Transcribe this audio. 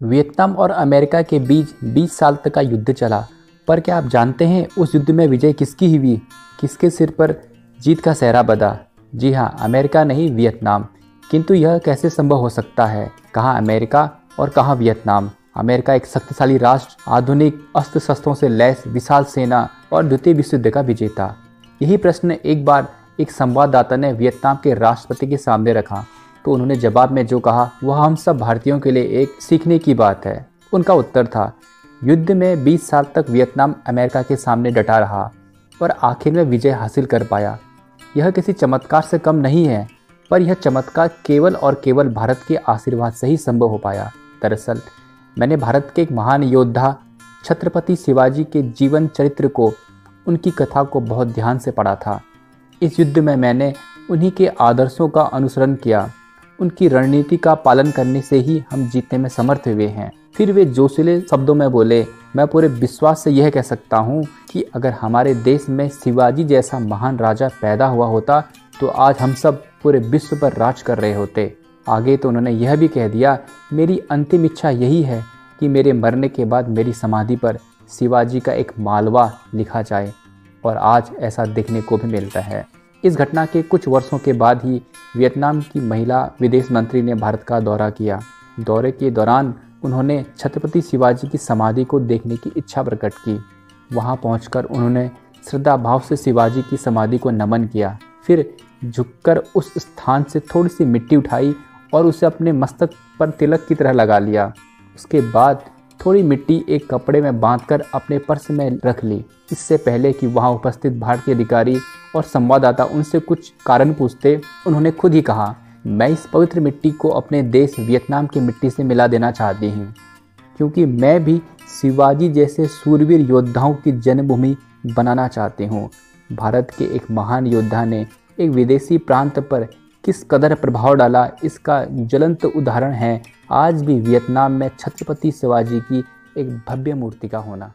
Vietnam और America के बीच 20 साल तक का युद्ध चला, पर क्या आप जानते हैं उस युद्ध में विजय किसकी हुई? किसके सिर पर जीत का सेहरा बंधा? जी हाँ, अमेरिका नहीं, वियतनाम। किंतु यह कैसे संभव हो सकता है? कहाँ अमेरिका और कहाँ वियतनाम? अमेरिका एक शक्तिशाली राष्ट्र, आधुनिक अस्त्र शस्त्रों से लैस विशाल सेना और द्वितीय विश्व युद्ध का विजेता। यही प्रश्न एक बार एक संवाददाता ने वियतनाम के राष्ट्रपति के सामने रखा, तो उन्होंने जवाब में जो कहा वह हम सब भारतीयों के लिए एक सीखने की बात है। उनका उत्तर था, युद्ध में 20 साल तक वियतनाम अमेरिका के सामने डटा रहा और आखिर में विजय हासिल कर पाया। यह किसी चमत्कार से कम नहीं है, पर यह चमत्कार केवल और केवल भारत के आशीर्वाद से ही संभव हो पाया। दरअसल मैंने भारत के एक महान योद्धा छत्रपति शिवाजी के जीवन चरित्र को, उनकी कथा को बहुत ध्यान से पढ़ा था। इस युद्ध में मैंने उन्हीं के आदर्शों का अनुसरण किया। उनकी रणनीति का पालन करने से ही हम जीतने में समर्थ हुए हैं। फिर वे जोशीले शब्दों में बोले, मैं पूरे विश्वास से यह कह सकता हूँ कि अगर हमारे देश में शिवाजी जैसा महान राजा पैदा हुआ होता तो आज हम सब पूरे विश्व पर राज कर रहे होते। आगे तो उन्होंने यह भी कह दिया, मेरी अंतिम इच्छा यही है कि मेरे मरने के बाद मेरी समाधि पर शिवाजी का एक मालवा लिखा जाए, और आज ऐसा देखने को भी मिलता है। इस घटना के कुछ वर्षों के बाद ही वियतनाम की महिला विदेश मंत्री ने भारत का दौरा किया। दौरे के दौरान उन्होंने छत्रपति शिवाजी की समाधि को देखने की इच्छा प्रकट की। वहां पहुंचकर उन्होंने श्रद्धा भाव से शिवाजी की समाधि को नमन किया। फिर झुककर उस स्थान से थोड़ी सी मिट्टी उठाई और उसे अपने मस्तक पर तिलक की तरह लगा लिया। उसके बाद थोड़ी मिट्टी एक कपड़े में बांधकर अपने पर्स में रख ली। इससे पहले कि वहां उपस्थित भारतीय अधिकारी और संवाददाता उनसे कुछ कारण पूछते, उन्होंने खुद ही कहा, मैं इस पवित्र मिट्टी को अपने देश वियतनाम की मिट्टी से मिला देना चाहती हूँ, क्योंकि मैं भी शिवाजी जैसे सूरवीर योद्धाओं की जन्मभूमि बनाना चाहती हूँ। भारत के एक महान योद्धा ने एक विदेशी प्रांत पर किस कदर प्रभाव डाला, इसका ज्वलंत उदाहरण है आज भी वियतनाम में छत्रपति शिवाजी की एक भव्य मूर्ति का होना।